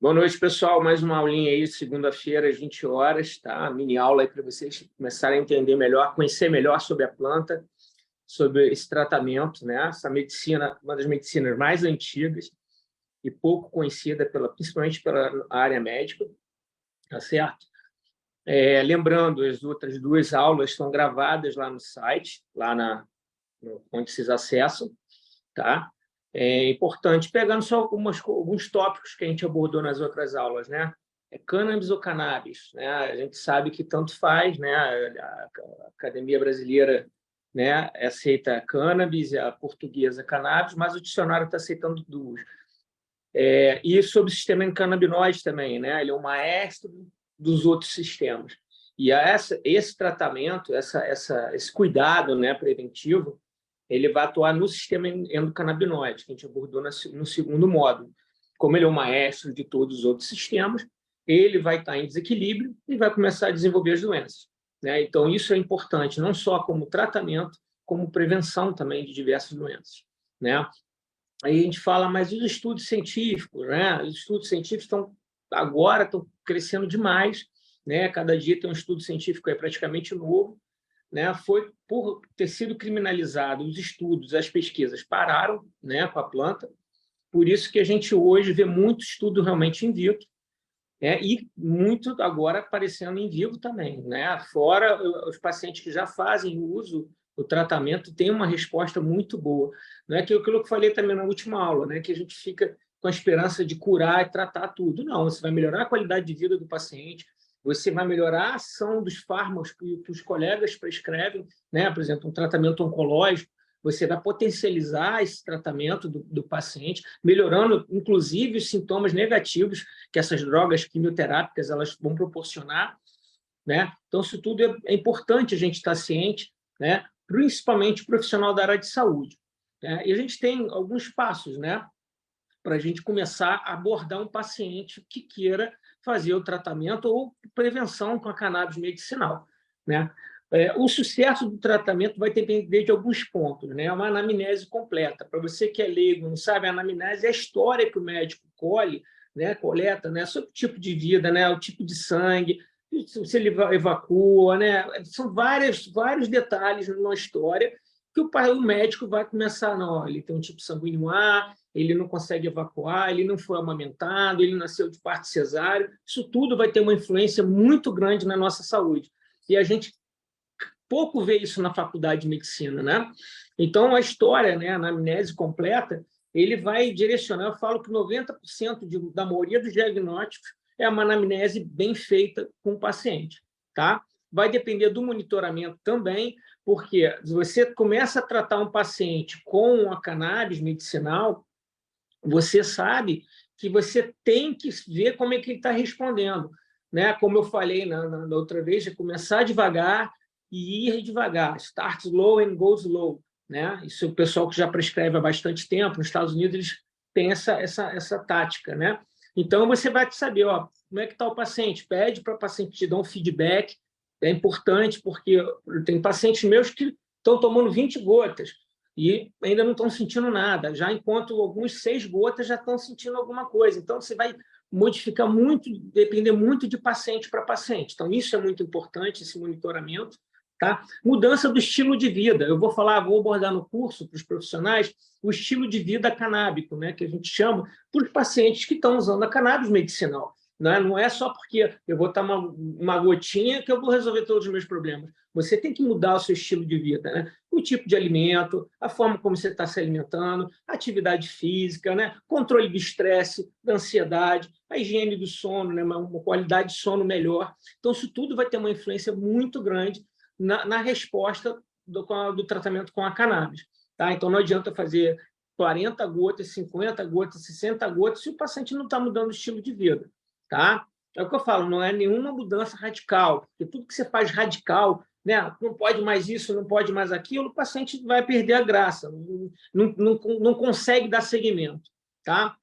Boa noite, pessoal. Mais uma aulinha aí, segunda-feira, às 20 horas, tá? Mini aula aí para vocês começarem a entender melhor, conhecer melhor sobre a planta, sobre esse tratamento, né? Essa medicina, uma das medicinas mais antigas e pouco conhecida, principalmente pela área médica, tá certo? Lembrando, as outras duas aulas estão gravadas lá no site, onde vocês acessam, tá? É importante, pegando só alguns tópicos que a gente abordou nas outras aulas, né? Cannabis ou cannabis, né? A gente sabe que tanto faz, né? A Academia Brasileira, né, aceita cannabis, a portuguesa cannabis, mas o dicionário está aceitando duas. E sobre o sistema endocannabinoide também, né? Ele é o maestro dos outros sistemas. E esse tratamento, esse cuidado, né, preventivo, ele vai atuar no sistema endocannabinoide, que a gente abordou no segundo módulo. Como ele é o maestro de todos os outros sistemas, ele vai estar em desequilíbrio e vai começar a desenvolver as doenças, né? Então, isso é importante, não só como tratamento, como prevenção também de diversas doenças, né? Aí a gente fala, mas os estudos científicos, né? Os estudos científicos agora estão crescendo demais, né? Cada dia tem um estudo científico aí praticamente novo, né? Foi por ter sido criminalizado os estudos, as pesquisas pararam, né, com a planta. Por isso que a gente hoje vê muito estudo realmente in vitro, né? E muito agora aparecendo em vivo também, né? Fora os pacientes que já fazem uso, o tratamento tem uma resposta muito boa. Não é aquilo que eu falei também na última aula, né? Que a gente fica com a esperança de curar e tratar tudo. Não, você vai melhorar a qualidade de vida do paciente, você vai melhorar a ação dos fármacos que os colegas prescrevem, né? Por exemplo, um tratamento oncológico, você vai potencializar esse tratamento do paciente, melhorando, inclusive, os sintomas negativos que essas drogas quimioterápicas elas vão proporcionar, né? Então, isso tudo é importante a gente estar ciente, né? Principalmente o profissional da área de saúde, né? E a gente tem alguns passos, né, para a gente começar a abordar um paciente que queira fazer o tratamento ou prevenção com a cannabis medicinal, né? O sucesso do tratamento vai depender de alguns pontos, né? Uma anamnese completa. Para você que é leigo, não sabe, a anamnese é a história que o médico colhe, né? Coleta, né? Sobre o tipo de vida, né? O tipo de sangue, se ele evacua, né? São vários detalhes numa história que o médico vai começar, não, ele tem um tipo sanguíneo A, ele não consegue evacuar, ele não foi amamentado, ele nasceu de parto cesáreo. Isso tudo vai ter uma influência muito grande na nossa saúde. E a gente pouco vê isso na faculdade de medicina, né? Então, a história, né, a anamnese completa, ele vai direcionar, eu falo que 90% da maioria dos diagnósticos é uma anamnese bem feita com o paciente, tá? Vai depender do monitoramento também, porque se você começa a tratar um paciente com a cannabis medicinal, você sabe que você tem que ver como é que ele está respondendo, né? Como eu falei na outra vez, é começar devagar e ir devagar. Start slow and go slow, né? Isso é o pessoal que já prescreve há bastante tempo. Nos Estados Unidos, eles têm essa tática, né? Então, você vai saber, ó, como é que está o paciente. Pede para o paciente te dar um feedback. É importante, porque tem pacientes meus que estão tomando 20 gotas e ainda não estão sentindo nada, já enquanto alguns 6 gotas já estão sentindo alguma coisa. Então, você vai modificar muito, depender muito de paciente para paciente. Então, isso é muito importante, esse monitoramento. Tá? Mudança do estilo de vida. Eu vou abordar no curso para os profissionais o estilo de vida canábico, né, que a gente chama, para os pacientes que estão usando a cannabis medicinal. Né? Não é só porque eu vou tomar uma gotinha que eu vou resolver todos os meus problemas. Você tem que mudar o seu estilo de vida, né? O tipo de alimento, a forma como você está se alimentando, a atividade física, né? Controle do estresse, da ansiedade, a higiene do sono, né? Uma qualidade de sono melhor. Então, isso tudo vai ter uma influência muito grande na resposta do tratamento com a cannabis. Tá? Então, não adianta fazer 40 gotas, 50 gotas, 60 gotas se o paciente não está mudando o estilo de vida. Tá? É o que eu falo, não é nenhuma mudança radical, porque tudo que você faz radical, né, não pode mais isso, não pode mais aquilo, o paciente vai perder a graça, não consegue dar seguimento. Tá?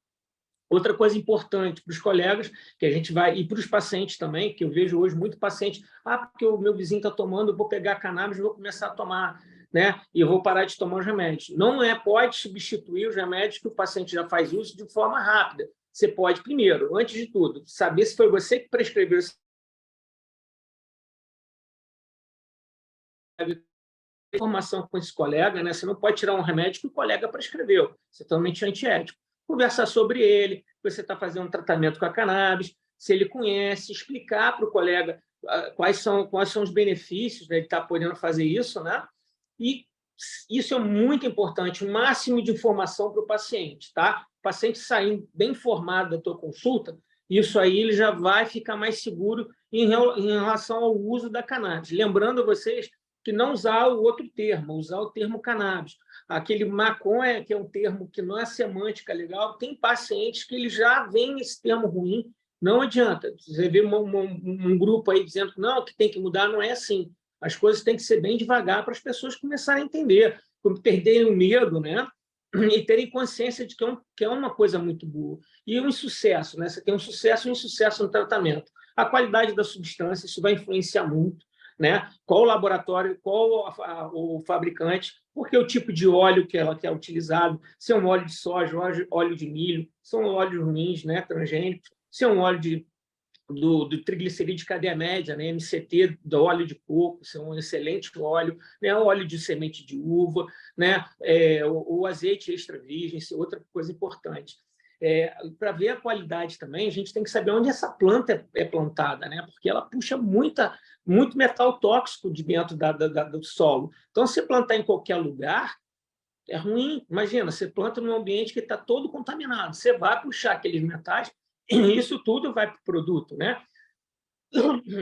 Outra coisa importante para os colegas, que a gente vai, e para os pacientes também, que eu vejo hoje muito paciente, porque o meu vizinho está tomando, eu vou pegar a cannabis e vou começar a tomar, né? E eu vou parar de tomar os remédios. Não pode substituir os remédios que o paciente já faz uso de forma rápida. você pode, primeiro, antes de tudo, saber se foi você que prescreveu esse informação com esse colega, né? Você não pode tirar um remédio que o colega prescreveu. Isso é totalmente antiético. Conversar sobre ele, você está fazendo um tratamento com a cannabis, se ele conhece, explicar para o colega quais são os benefícios, né, de estar podendo fazer isso, né? E isso é muito importante, o máximo de informação para o paciente, tá? O paciente saindo bem informado da tua consulta, isso aí ele já vai ficar mais seguro em relação ao uso da cannabis. Lembrando a vocês que não usar o outro termo, usar o termo cannabis. Aquele maconha, que é um termo que não é semântica legal, tem pacientes que ele já veem esse termo ruim, não adianta. Você vê um grupo aí dizendo não, que tem que mudar, não é assim. As coisas têm que ser bem devagar para as pessoas começarem a entender, perderem o medo, né? E terem consciência de que é uma coisa muito boa. E um insucesso, né? Você tem um sucesso e um insucesso no tratamento. A qualidade da substância, isso vai influenciar muito, né? Qual o laboratório, qual o fabricante, porque o tipo de óleo que é utilizado, se é um óleo de soja, óleo de milho, são óleos ruins, né? Transgênicos, se é um óleo do triglicerídeo de cadeia média, né? MCT, do óleo de coco, isso é um excelente óleo, né? O óleo de semente de uva, né? O azeite extra virgem, isso é outra coisa importante. Para ver a qualidade também, a gente tem que saber onde essa planta é plantada, né? Porque ela puxa muito metal tóxico de dentro do solo. Então, se plantar em qualquer lugar, é ruim. Imagina, você planta num ambiente que está todo contaminado, você vai puxar aqueles metais e isso tudo vai para o produto, né?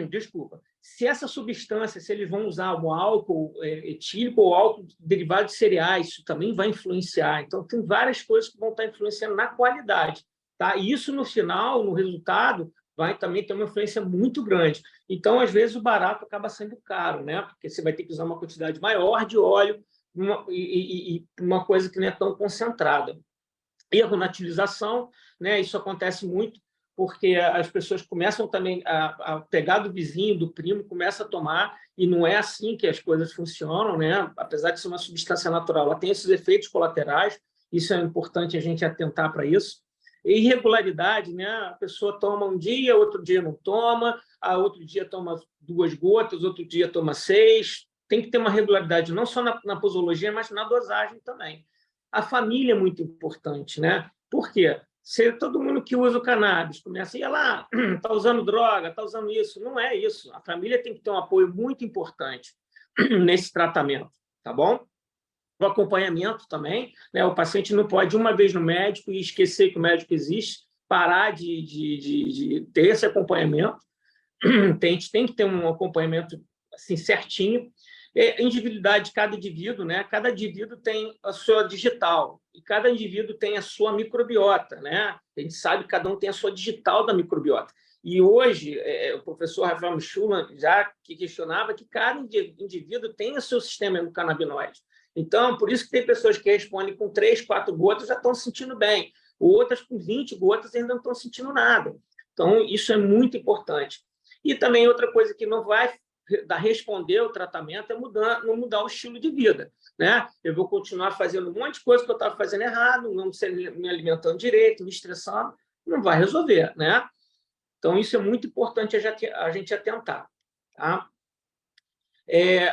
Desculpa. Se essa substância, se eles vão usar o álcool etílico ou álcool derivado de cereais, isso também vai influenciar. Então, tem várias coisas que vão estar influenciando na qualidade. Tá? E isso, no final, no resultado, vai também ter uma influência muito grande. Então, às vezes, o barato acaba sendo caro, né? Porque você vai ter que usar uma quantidade maior de óleo e uma coisa que não é tão concentrada. Erro na utilização, né? Isso acontece muito porque as pessoas começam também a pegar do vizinho, do primo, começa a tomar, e não é assim que as coisas funcionam, né? Apesar de ser uma substância natural, ela tem esses efeitos colaterais, isso é importante a gente atentar para isso. E irregularidade, né? A pessoa toma um dia, outro dia não toma, outro dia toma 2 gotas, outro dia toma 6. Tem que ter uma regularidade, não só na posologia, mas na dosagem também. A família é muito importante, né? Por quê? Se todo mundo que usa o cannabis começa a ir lá, está usando droga, está usando isso, não é isso. A família tem que ter um apoio muito importante nesse tratamento, tá bom? O acompanhamento também, né? O paciente não pode uma vez no médico e esquecer que o médico existe, parar de ter esse acompanhamento. A gente tem que ter um acompanhamento assim, certinho. Individualidade de cada indivíduo, né? Cada indivíduo tem a sua digital e cada indivíduo tem a sua microbiota, né? A gente sabe que cada um tem a sua digital da microbiota. E hoje, o professor Rafael Schulman já questionava que cada indivíduo tem o seu sistema endocannabinoide. Então, por isso que tem pessoas que respondem com 3, 4 gotas já estão se sentindo bem, outras com 20 gotas ainda não estão sentindo nada. Então, isso é muito importante. E também outra coisa que não vai responder ao tratamento é não mudar o estilo de vida, né? Eu vou continuar fazendo um monte de coisa que eu estava fazendo errado, não me alimentando direito, me estressando, não vai resolver, né? Então, isso é muito importante a gente atentar, tá?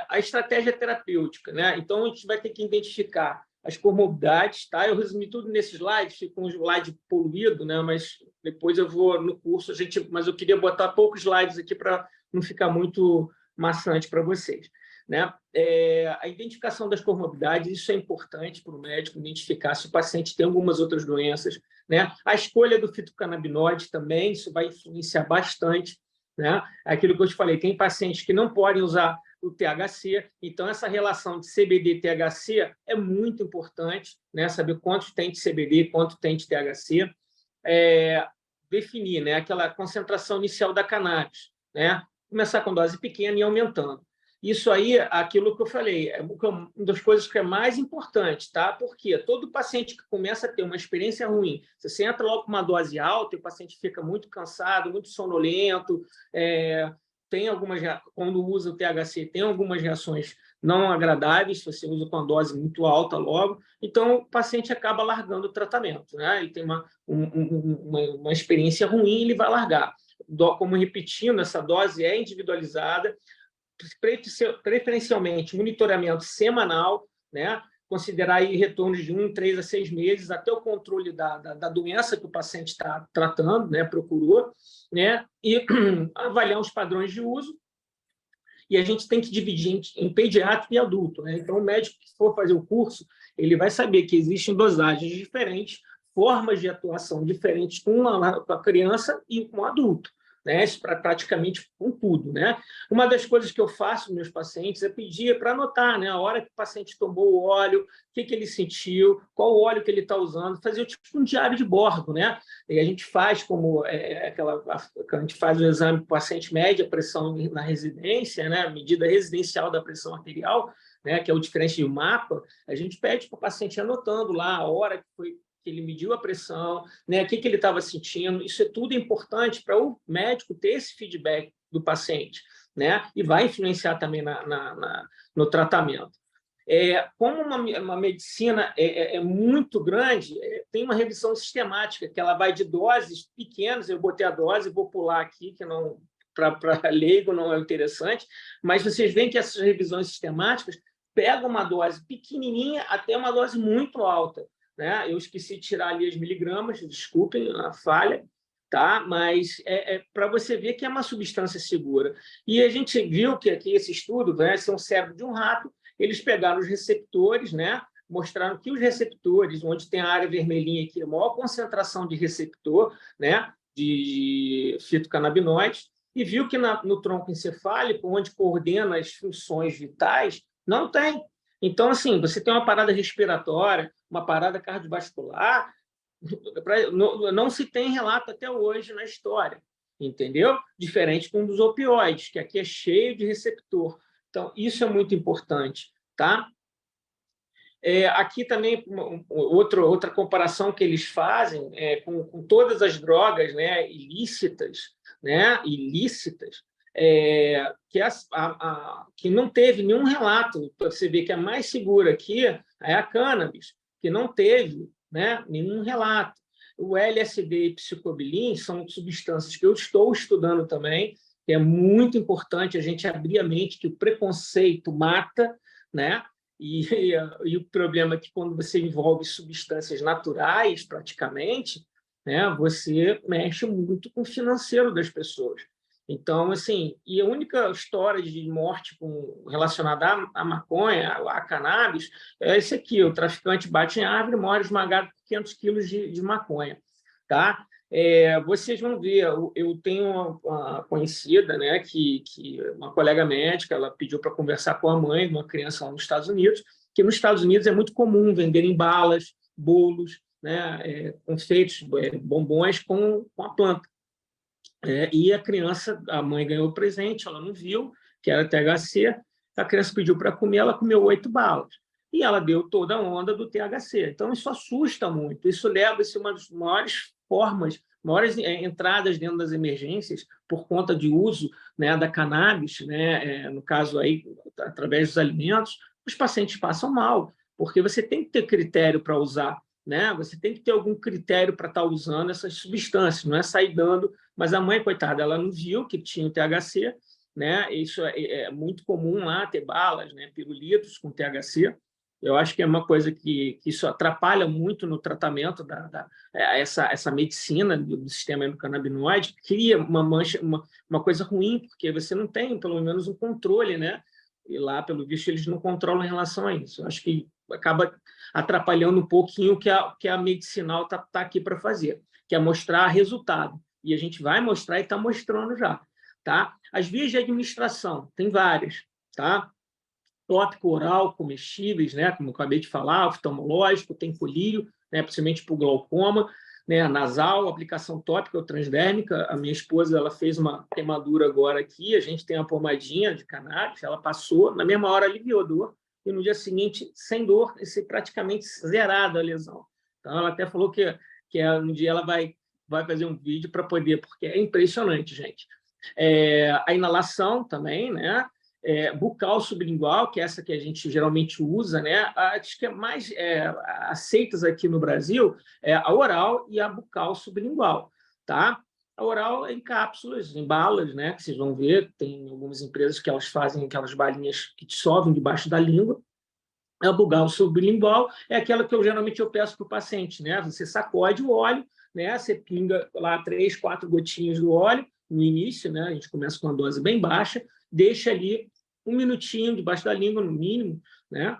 A estratégia terapêutica, né? Então, a gente vai ter que identificar as comorbidades, tá? Eu resumi tudo nesse slide, fica um slide poluído, né? Mas depois eu vou no curso, mas eu queria botar poucos slides aqui para não ficar muito maçante para vocês, né? A identificação das comorbidades, isso é importante para o médico identificar se o paciente tem algumas outras doenças, né? A escolha do fitocannabinoide também, isso vai influenciar bastante, né? Aquilo que eu te falei, tem pacientes que não podem usar o THC, então essa relação de CBD e THC é muito importante, né? Saber quanto tem de CBD, quanto tem de THC, definir, né? Aquela concentração inicial da cannabis, né? Começar com dose pequena e aumentando. Isso aí, aquilo que eu falei, é uma das coisas que é mais importante, tá? Porque todo paciente que começa a ter uma experiência ruim, se você entra logo com uma dose alta, o paciente fica muito cansado, muito sonolento, tem algumas, quando usa o THC, tem algumas reações não agradáveis, se você usa com uma dose muito alta logo, então o paciente acaba largando o tratamento, né? Ele tem uma experiência ruim, ele vai largar. Como repetindo, essa dose é individualizada, preferencialmente monitoramento semanal, né? Considerar aí retornos de 3 a 6 meses até o controle da doença que o paciente está tratando, né? Procurou, né? E avaliar os padrões de uso. E a gente tem que dividir em pediátrico e adulto, né? Então, o médico que for fazer o curso, ele vai saber que existem dosagens diferentes, formas de atuação diferentes com a criança e com o adulto, né? Isso para praticamente com tudo, né? Uma das coisas que eu faço com meus pacientes é pedir para anotar, né? A hora que o paciente tomou o óleo, o que ele sentiu, qual o óleo que ele está usando, fazer tipo um diário de bordo, né? E a gente faz a gente faz o exame para o paciente, mede a pressão na residência, né? A medida residencial da pressão arterial, né? Que é o diferente do mapa. A gente pede para o paciente ir anotando lá a hora que ele mediu a pressão, né? O que ele estava sentindo. Isso é tudo importante para o médico ter esse feedback do paciente, né? E vai influenciar também no tratamento. Como uma medicina é muito grande, tem uma revisão sistemática, que ela vai de doses pequenas, eu botei a dose, vou pular aqui, que não para leigo não é interessante, mas vocês veem que essas revisões sistemáticas pegam uma dose pequenininha até uma dose muito alta, né? Eu esqueci de tirar ali as miligramas, desculpem a falha, tá? Mas para você ver que é uma substância segura. E a gente viu que aqui esse estudo, né, esse é um cérebro de um rato, eles pegaram os receptores, né? Mostraram que os receptores, onde tem a área vermelhinha aqui, a maior concentração de receptor, né? De fitocannabinoides, e viu que no tronco encefálico, onde coordena as funções vitais, não tem. Então, assim, você tem uma parada respiratória, uma parada cardiovascular, não se tem relato até hoje na história, entendeu? Diferente com um dos opioides, que aqui é cheio de receptor. Então, isso é muito importante, tá? Aqui também, outra comparação que eles fazem com todas as drogas, né, ilícitas, que não teve nenhum relato. Você vê que a mais segura aqui é a cannabis, que não teve, né, nenhum relato. O LSD e psicobilin são substâncias que eu estou estudando também, que é muito importante a gente abrir a mente que o preconceito mata, né? E o problema é que quando você envolve substâncias naturais, praticamente, né, você mexe muito com o financeiro das pessoas. Então, assim, e a única história de morte relacionada à maconha, à cannabis, é esse aqui: o traficante bate em árvore, morre esmagado por 500 quilos de maconha. Tá? Vocês vão ver, eu tenho uma conhecida, né, que uma colega médica, ela pediu para conversar com a mãe de uma criança lá nos Estados Unidos, que nos Estados Unidos é muito comum venderem balas, bolos, né, confeitos, bombons com a planta. E a mãe ganhou o presente, ela não viu, que era THC, a criança pediu para comer, ela comeu 8 balas. E ela deu toda a onda do THC. Então, isso assusta muito. Isso leva-se uma das maiores formas, maiores entradas dentro das emergências por conta de uso, né, da cannabis, né, no caso aí, através dos alimentos, os pacientes passam mal, porque você tem que ter critério para usar, né? Você tem que ter algum critério para estar usando essas substâncias, não é sair dando. Mas a mãe, coitada, ela não viu que tinha o THC, né? Isso é muito comum lá, ter balas, né, pirulitos com THC. Eu acho que é uma coisa que isso atrapalha muito no tratamento essa medicina do sistema endocannabinoide, cria uma coisa ruim, porque você não tem, pelo menos, um controle, né? E lá, pelo visto, eles não controlam em relação a isso. Eu acho que acaba atrapalhando um pouquinho o que a medicinal está aqui para fazer, que é mostrar resultado. E a gente vai mostrar e está mostrando já. Tá? As vias de administração, tem várias. Tá? Tópico oral, comestíveis, né? Como eu acabei de falar, oftalmológico, tem colírio, né? Principalmente para o glaucoma, né? Nasal, aplicação tópica ou transdérmica. A minha esposa, ela fez uma queimadura agora aqui, a gente tem uma pomadinha de cannabis, ela passou, na mesma hora aliviou a dor, e no dia seguinte, sem dor, e praticamente zerada a lesão. Então, ela até falou que um dia ela vai fazer um vídeo para poder, porque é impressionante, gente. A inalação também, né? bucal sublingual, que é essa que a gente geralmente usa, né? Acho que é mais aceitas aqui no Brasil é a oral e a bucal sublingual, tá? A oral é em cápsulas, em balas, né? Que vocês vão ver, tem algumas empresas que elas fazem aquelas balinhas que dissolvem debaixo da língua. A bucal sublingual é aquela que geralmente eu peço para o paciente, né? Você sacode o óleo, né? Você pinga lá 3, 4 gotinhas do óleo no início, né? A gente começa com uma dose bem baixa, deixa ali 1 minutinho debaixo da língua, no mínimo, né?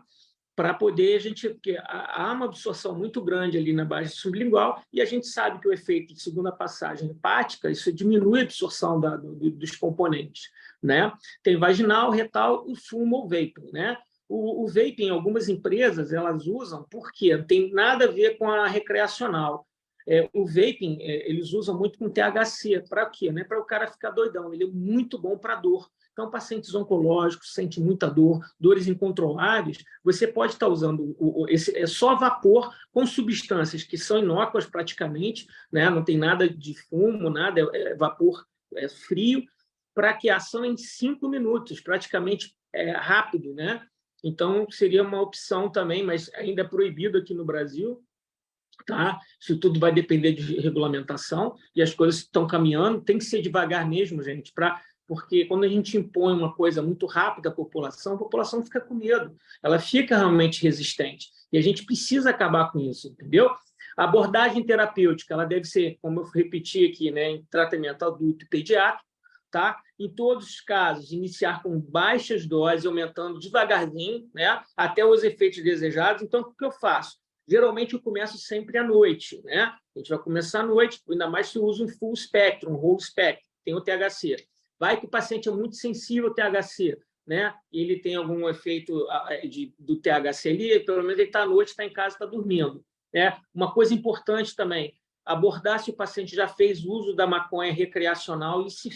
Para poder porque há uma absorção muito grande ali na base sublingual e a gente sabe que o efeito de segunda passagem hepática, isso diminui a absorção dos componentes, né? Tem vaginal, retal e fumo ou vaping, né? O vaping, algumas empresas, elas usam porque não tem nada a ver com a recreacional. O vaping, eles usam muito com THC. Para quê? Não é para o cara ficar doidão. Ele é muito bom para dor. Então, pacientes oncológicos sentem muita dor, dores incontroláveis, você pode estar usando esse só vapor com substâncias que são inócuas praticamente, né? Não tem nada de fumo, nada, vapor frio, para que a ação em 5 minutos, praticamente rápido, né? Então, seria uma opção também, mas ainda é proibido aqui no Brasil, tá? Isso tudo vai depender de regulamentação e as coisas estão caminhando, tem que ser devagar mesmo, gente, porque quando a gente impõe uma coisa muito rápida à população, a população fica com medo, ela fica realmente resistente e a gente precisa acabar com isso, entendeu? A abordagem terapêutica, ela deve ser, como eu repeti aqui, né, em tratamento adulto e pediátrico, tá? Em todos os casos, iniciar com baixas doses, aumentando devagarzinho, né, até os efeitos desejados. Então, o que eu faço? Geralmente, eu começo sempre à noite, né? A gente vai começar à noite, ainda mais se usa um full spectrum, um whole spectrum, tem o THC. Vai que o paciente é muito sensível ao THC, né? Ele tem algum efeito do THC ali, pelo menos ele está à noite, está em casa, está dormindo, né? Uma coisa importante também, abordar se o paciente já fez uso da maconha recreacional e se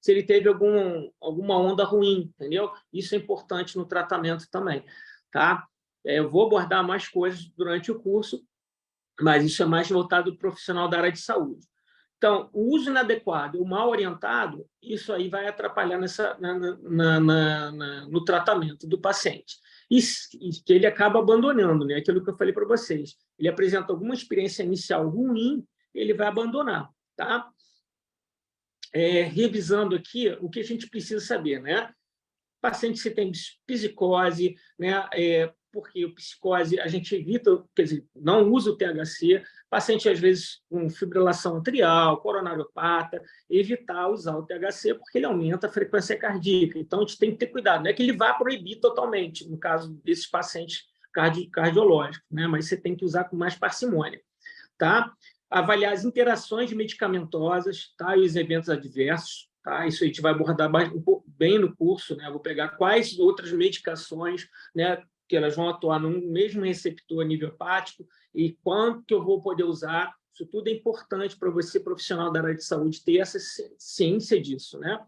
ele teve alguma onda ruim, entendeu? Isso é importante no tratamento também, tá? Eu vou abordar mais coisas durante o curso, mas isso é mais voltado para o profissional da área de saúde. Então, o uso inadequado, o mal orientado, isso aí vai atrapalhar no tratamento do paciente. E que ele acaba abandonando, né? Aquilo que eu falei para vocês. Ele apresenta alguma experiência inicial ruim, ele vai abandonar, tá? Revisando aqui, o que a gente precisa saber, né? Paciente que tem psicose, né? Porque o psicose a gente evita, quer dizer, não usa o THC, paciente às vezes com fibrilação atrial, coronariopata, evitar usar o THC porque ele aumenta a frequência cardíaca. Então a gente tem que ter cuidado, não é que ele vá proibir totalmente, no caso desses pacientes cardiológicos, né? Mas você tem que usar com mais parcimônia, tá? Avaliar as interações medicamentosas, tá? E os eventos adversos. Tá? Isso a gente vai abordar bem no curso, né? Vou pegar quais outras medicações, né, que elas vão atuar no mesmo receptor a nível hepático e quanto que eu vou poder usar. Isso tudo é importante para você, profissional da área de saúde, ter essa ciência disso, né?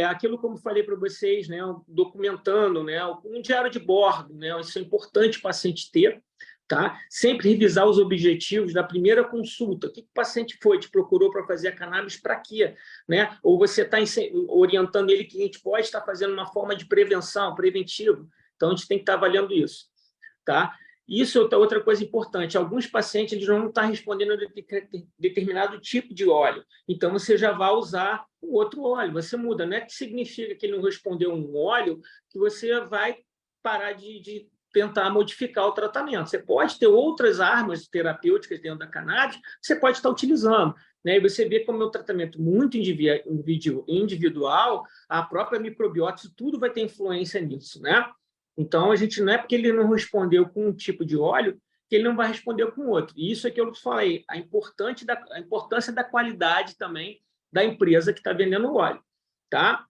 Aquilo, como falei para vocês, né, documentando, né, um diário de bordo, né? Isso é importante o paciente ter. Tá? Sempre revisar os objetivos da primeira consulta. O que o paciente te procurou para fazer a cannabis para quê? Né? Ou você está orientando ele que a gente pode estar fazendo uma forma de prevenção, preventivo. Então, a gente tem que estar avaliando isso. Tá? Isso é outra coisa importante. Alguns pacientes eles não estão respondendo a determinado tipo de óleo. Então, você já vai usar um outro óleo. Você muda. Não é que significa que ele não respondeu um óleo que você vai parar de tentar modificar o tratamento. Você pode ter outras armas terapêuticas dentro da cannabis que você pode estar utilizando. Né? E você vê como é um tratamento muito individual, a própria microbiota, tudo vai ter influência nisso. Né? Então, a gente não é porque ele não respondeu com um tipo de óleo que ele não vai responder com outro. E isso é que eu falei, a importância da qualidade também da empresa que está vendendo o óleo. Tá?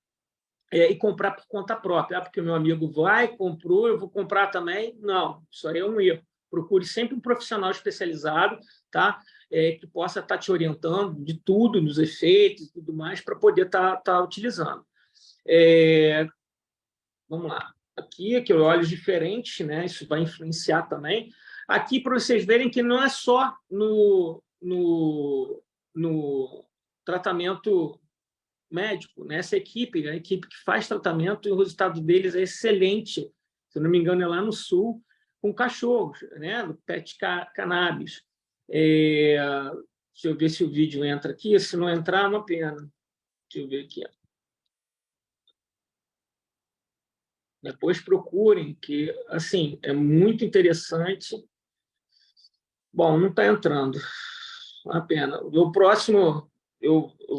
E comprar por conta própria. Porque o meu amigo comprou, eu vou comprar também. Não, isso aí é um erro. Procure sempre um profissional especializado, tá? Que possa estar te orientando de tudo, dos efeitos e tudo mais, para poder estar utilizando. Vamos lá. Aqui eu olho diferente, né? Isso vai influenciar também. Aqui, para vocês verem que não é só no tratamento médico, né? Essa equipe, a equipe que faz tratamento, e o resultado deles é excelente. Se não me engano, é lá no Sul, com cachorros, né? Do pet cannabis. Deixa eu ver se o vídeo entra aqui. Se não entrar, é uma pena. Deixa eu ver aqui. Depois procurem, que assim é muito interessante. Bom, não está entrando. Uma pena. O próximo,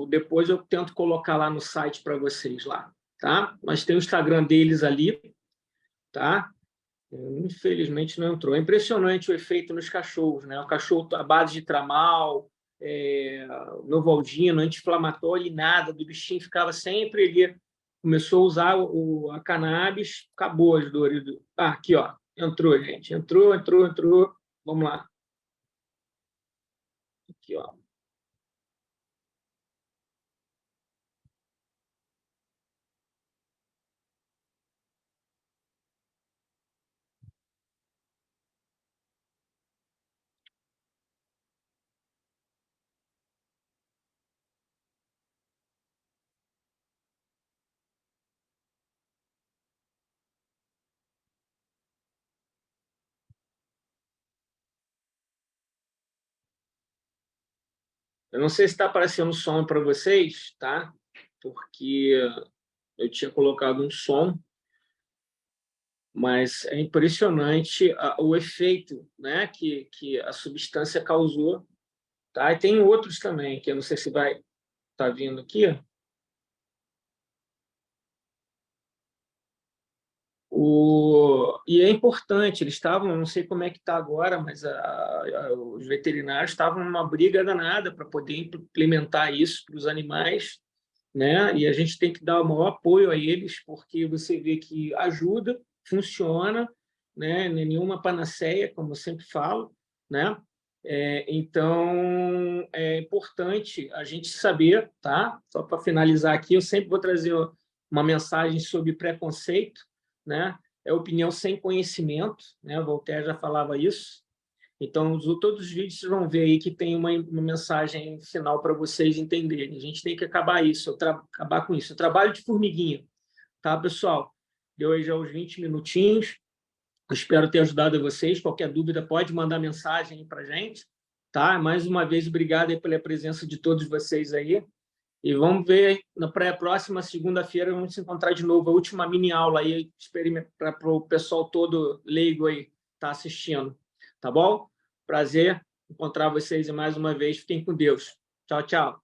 depois eu tento colocar lá no site para vocês lá, tá? Mas tem o Instagram deles ali, tá? Infelizmente não entrou. É impressionante o efeito nos cachorros, né? O cachorro à base de tramal, Novalgina, anti-inflamatório e nada, do bichinho ficava sempre, ele começou a usar a cannabis, acabou as dores. Aqui, ó, entrou, gente. Entrou. Vamos lá. Aqui, ó. Eu não sei se está aparecendo som para vocês, tá? Porque eu tinha colocado um som, mas é impressionante o efeito, né, que a substância causou, tá? E tem outros também, que eu não sei se vai estar vindo aqui. E é importante, eles estavam, não sei como é que está agora, mas os veterinários estavam numa briga danada para poder implementar isso para os animais, né? E a gente tem que dar o maior apoio a eles, porque você vê que ajuda, funciona, né? Nenhuma panaceia, como eu sempre falo, né? Então, é importante a gente saber, tá? Só para finalizar aqui, eu sempre vou trazer uma mensagem sobre preconceito, né? É opinião sem conhecimento, né? Voltaire já falava isso. Então, todos os vídeos vocês vão ver aí que tem uma mensagem final para vocês entenderem. A gente tem que acabar isso, acabar com isso. Eu trabalho de formiguinha, tá, pessoal? Deu aí já os 20 minutinhos. Eu espero ter ajudado vocês. Qualquer dúvida, pode mandar mensagem para a gente, tá? Mais uma vez, obrigado aí pela presença de todos vocês aí. E vamos ver na próxima segunda-feira, vamos se encontrar de novo. A última mini aula aí, para o pessoal todo leigo aí tá assistindo. Tá bom? Prazer encontrar vocês mais uma vez. Fiquem com Deus. Tchau, tchau.